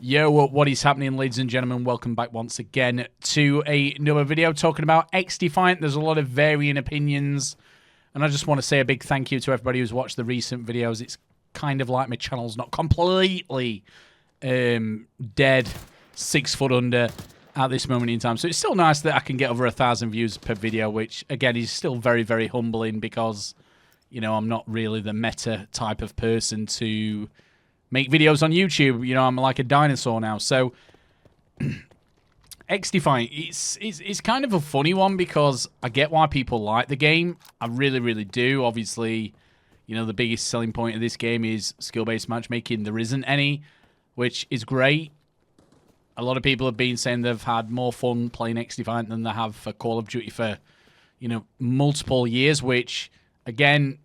Yo, what is happening, ladies and gentlemen? Welcome back once again to another video talking about XDefiant. There's a lot of varying opinions, and I just want to say a big thank you to everybody who's watched the recent videos. It's kind of like my channel's not completely dead, 6 foot under at this moment in time. So it's still nice that I can get over 1,000 views per video, which, again, is still very, very humbling because, you know, I'm not really the meta type of person to make videos on YouTube. You know, I'm like a dinosaur now. So XDefiant, it's kind of a funny one because I get why people like the game. I really, really do. Obviously, you know, the biggest selling point of this game is skill-based matchmaking. There isn't any, which is great. A lot of people have been saying they've had more fun playing XDefiant than they have for Call of Duty for, you know, multiple years, which, again,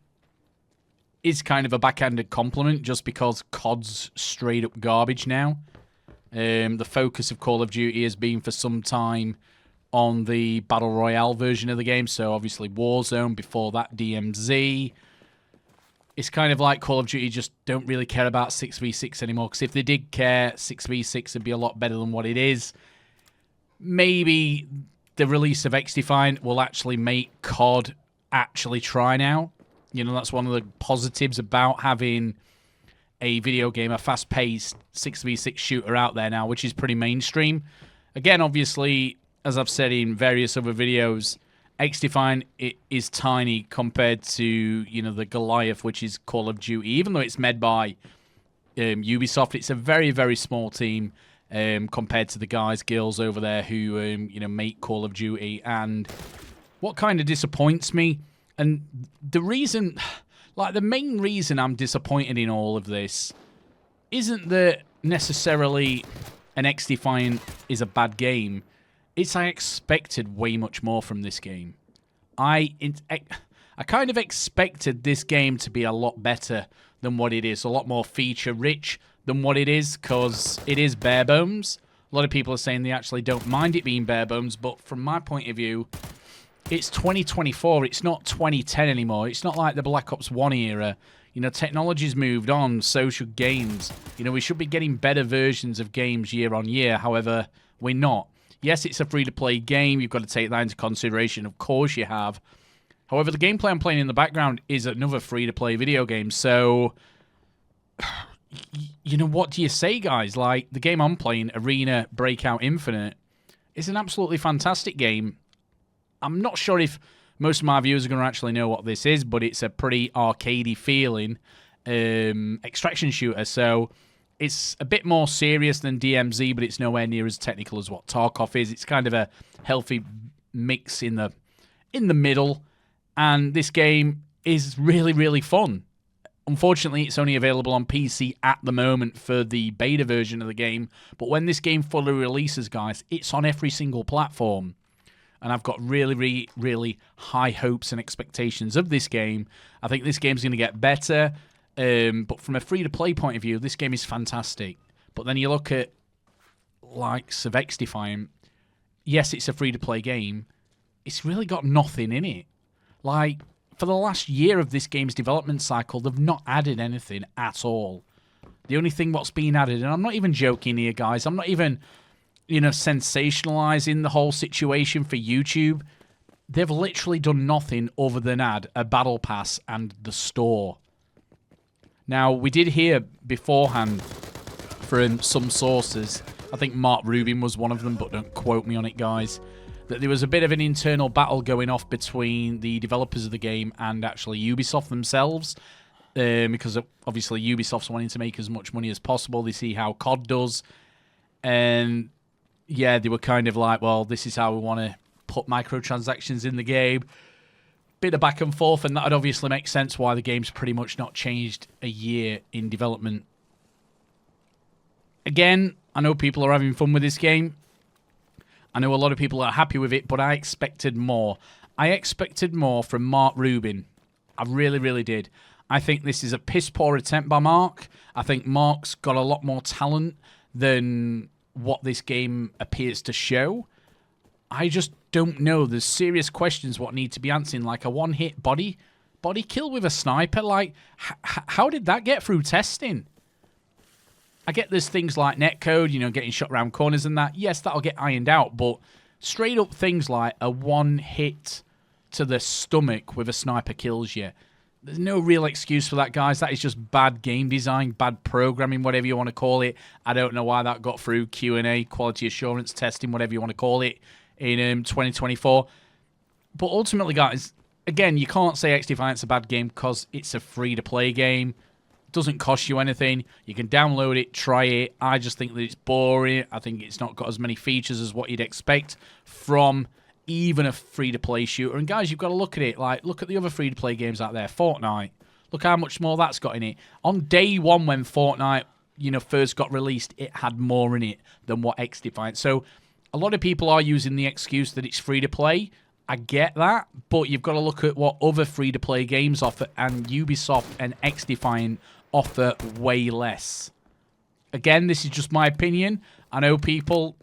is kind of a backhanded compliment just because COD's straight up garbage now. The focus of Call of Duty has been for some time on the Battle Royale version of the game, so obviously Warzone, before that DMZ. It's kind of like Call of Duty just don't really care about 6v6 anymore, because if they did care, 6v6 would be a lot better than what it is. Maybe the release of XDefiant will actually make COD actually try now. You know, that's one of the positives about having a video game, a fast-paced 6v6 shooter out there now, which is pretty mainstream. Again, obviously, as I've said in various other videos, XDefiant is tiny compared to, you know, the Goliath, which is Call of Duty. Even though it's made by Ubisoft, it's a very, very small team compared to the guys, girls over there who, you know, make Call of Duty. And what kind of disappoints me, and the reason, like the main reason I'm disappointed in all of this isn't that necessarily an XDefiant is a bad game. It's I expected way much more from this game. I kind of expected this game to be a lot better than what it is, a lot more feature-rich than what it is, because it is bare bones. A lot of people are saying they actually don't mind it being bare bones, but from my point of view, it's 2024, it's not 2010 anymore. It's not like the Black Ops 1 era. You know, technology's moved on, so should games. You know, we should be getting better versions of games year on year. However, we're not. Yes, it's a free-to-play game. You've got to take that into consideration. Of course you have. However, the gameplay I'm playing in the background is another free-to-play video game. So, you know, what do you say, guys? Like, the game I'm playing, Arena Breakout Infinite, is an absolutely fantastic game. I'm not sure if most of my viewers are going to actually know what this is, but it's a pretty arcadey feeling extraction shooter. So it's a bit more serious than DMZ, but it's nowhere near as technical as what Tarkov is. It's kind of a healthy mix in the middle, and this game is really, really fun. Unfortunately, it's only available on PC at the moment for the beta version of the game, but when this game fully releases, guys, it's on every single platform. And I've got really, really, really high hopes and expectations of this game. I think this game's going to get better. But from a free-to-play point of view, this game is fantastic. But then you look at likes of XDefiant. Yes, it's a free-to-play game. It's really got nothing in it. Like, for the last year of this game's development cycle, they've not added anything at all. The only thing what's been added, and I'm not even joking here, guys. I'm not even, you know, sensationalizing the whole situation for YouTube. They've literally done nothing other than add a battle pass and the store. Now, we did hear beforehand from some sources, I think Mark Rubin was one of them, but don't quote me on it, guys, that there was a bit of an internal battle going off between the developers of the game and actually Ubisoft themselves, because obviously Ubisoft's wanting to make as much money as possible. They see how COD does, and yeah, they were kind of like, well, this is how we want to put microtransactions in the game. Bit of back and forth, and that would obviously make sense why the game's pretty much not changed a year in development. Again, I know people are having fun with this game. I know a lot of people are happy with it, but I expected more. I expected more from Mark Rubin. I really, really did. I think this is a piss-poor attempt by Mark. I think Mark's got a lot more talent than what this game appears to show. I just don't know. There's serious questions what need to be answered, like a one-hit body kill with a sniper. Like, how did that get through testing? I get there's things like netcode, getting shot around corners and that. Yes, that'll get ironed out, but straight up things like a one hit to the stomach with a sniper kills you. There's no real excuse for that, guys. That is just bad game design, bad programming, whatever you want to call it. I don't know why that got through Q&A, quality assurance testing, whatever you want to call it, in 2024. But ultimately, guys, again, you can't say XDefiant's a bad game because it's a free-to-play game. It doesn't cost you anything. You can download it, try it. I just think that it's boring. I think it's not got as many features as what you'd expect from even a free-to-play shooter. And guys, you've got to look at it. Like, look at the other free-to-play games out there. Fortnite. Look how much more that's got in it. On day one when Fortnite, first got released, it had more in it than what XDefiant. So a lot of people are using the excuse that it's free-to-play. I get that, but you've got to look at what other free-to-play games offer, and Ubisoft and XDefiant offer way less. Again, this is just my opinion. I know people...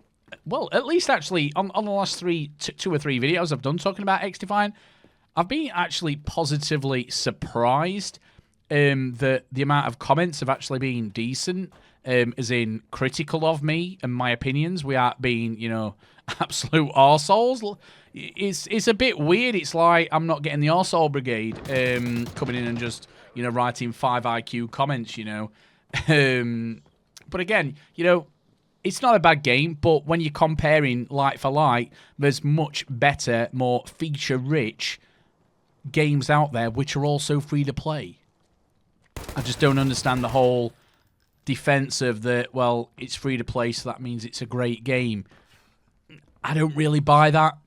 Well, at least actually, on the last two or three videos I've done talking about XDefiant, I've been actually positively surprised that the amount of comments have actually been decent, as in critical of me and my opinions without being, absolute arseholes. It's a bit weird. It's like I'm not getting the arsehole brigade coming in and just, writing 5 IQ comments, But again, it's not a bad game, but when you're comparing like for like, there's much better, more feature-rich games out there which are also free to play. I just don't understand the whole defense of well, it's free to play, so that means it's a great game. I don't really buy that.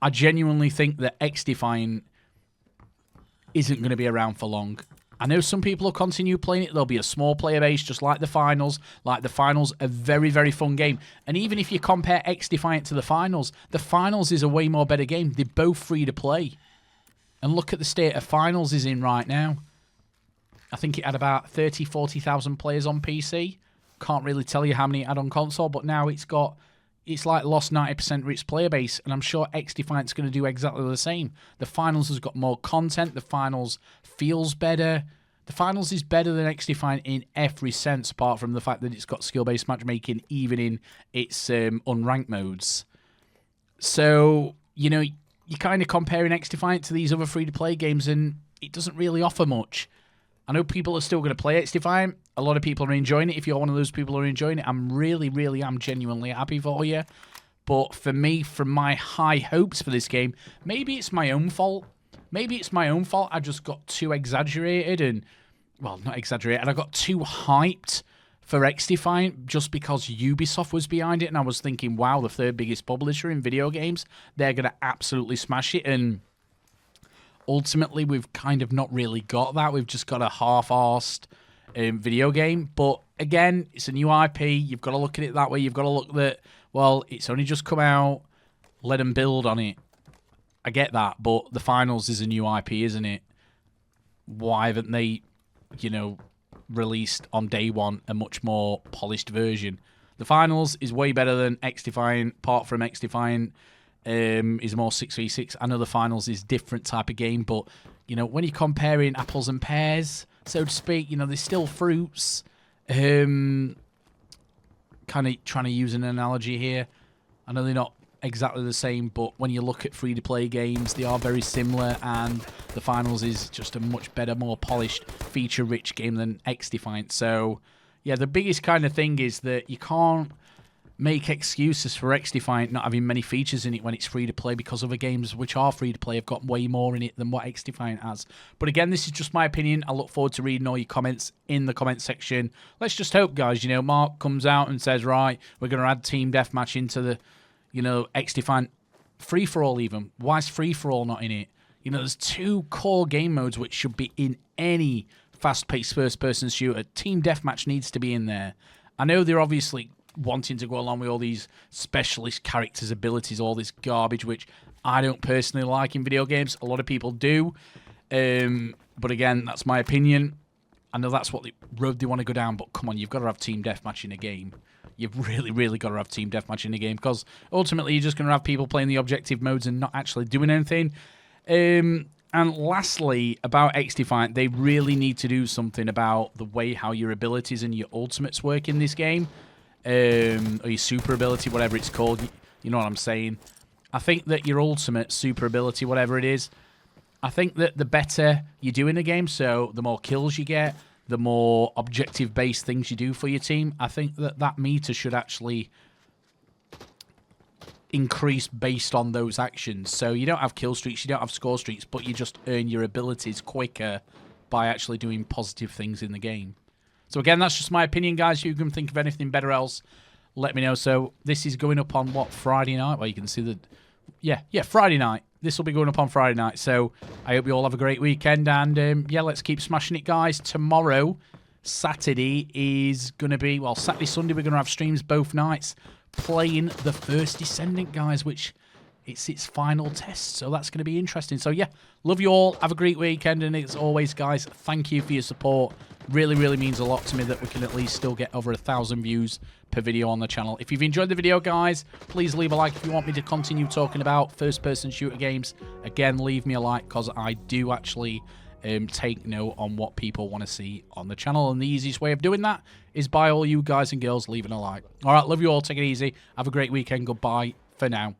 I genuinely think that XDefiant isn't going to be around for long. I know some people will continue playing it. There'll be a small player base, just like the finals. Like the finals, a very, very fun game. And even if you compare XDefiant to the finals is a way more better game. They're both free to play. And look at the state of finals is in right now. I think it had about 30,000, 40,000 players on PC. Can't really tell you how many it had on console, but now it's like lost 90% of its player base, and I'm sure XDefiant's going to do exactly the same. The finals has got more content. The finals feels better. The finals is better than XDefiant in every sense, apart from the fact that it's got skill-based matchmaking even in its unranked modes. So, you're kind of comparing XDefiant to these other free-to-play games, and it doesn't really offer much. I know people are still going to play XDefiant. A lot of people are enjoying it. If you're one of those people who are enjoying it, I'm genuinely happy for you. But for me, from my high hopes for this game, maybe it's my own fault. I just got too exaggerated and, well, not exaggerated. I got too hyped for XDefiant just because Ubisoft was behind it. And I was thinking, wow, the third biggest publisher in video games, they're going to absolutely smash it. And ultimately, we've kind of not really got that. We've just got a half-arsed video game. But again, it's a new IP. You've got to look at it that way. You've got to look that, well, it's only just come out. Let them build on it. I get that, but the finals is a new IP, isn't it? Why haven't they, released on day one a much more polished version? The finals is way better than XDefiant. Apart from XDefiant is more 6v6. I know the finals is different type of game, but when you're comparing apples and pears, so to speak, there's still fruits. Kind of trying to use an analogy here. I know they're not exactly the same, but when you look at free-to-play games, they are very similar, and the finals is just a much better, more polished, feature-rich game than XDefiant. So, yeah, the biggest kind of thing is that you can't make excuses for XDefiant not having many features in it when it's free-to-play, because other games which are free-to-play have got way more in it than what XDefiant has. But again, this is just my opinion. I look forward to reading all your comments in the comment section. Let's just hope, guys, Mark comes out and says, right, we're going to add Team Deathmatch into the XDefiant free-for-all even. Why is free-for-all not in it? There's two core game modes which should be in any fast-paced first-person shooter. Team Deathmatch needs to be in there. I know they're obviously wanting to go along with all these specialist characters' abilities, all this garbage, which I don't personally like in video games. A lot of people do. But again, that's my opinion. I know that's what the road they want to go down, but come on, you've got to have Team Deathmatch in a game. You've really, really got to have Team Deathmatch in the game, because ultimately you're just going to have people playing the objective modes and not actually doing anything. And lastly, about XDefiant, they really need to do something about the way how your abilities and your ultimates work in this game. Or your super ability, whatever it's called. You know what I'm saying. I think that your ultimate, super ability, whatever it is, I think that the better you do in the game, so the more kills you get, the more objective-based things you do for your team, I think that that meter should actually increase based on those actions. So you don't have kill streaks, you don't have score streaks, but you just earn your abilities quicker by actually doing positive things in the game. So again, that's just my opinion, guys. You can think of anything better else, let me know. So this is going up on, what, Friday night? Well, you can see the... Yeah, Friday night. This will be going up on Friday night. So I hope you all have a great weekend. And, yeah, let's keep smashing it, guys. Tomorrow, Saturday, is going to be... Well, Saturday, Sunday, we're going to have streams both nights playing the First Descendant, guys, which it's its final test. So that's going to be interesting. So, yeah, love you all. Have a great weekend. And as always, guys, thank you for your support. Really, really means a lot to me that we can at least still get over 1,000 views per video on the channel. If you've enjoyed the video, guys, please leave a like. If you want me to continue talking about first-person shooter games, again, leave me a like, because I do actually take note on what people want to see on the channel. And the easiest way of doing that is by all you guys and girls leaving a like. All right, love you all. Take it easy. Have a great weekend. Goodbye for now.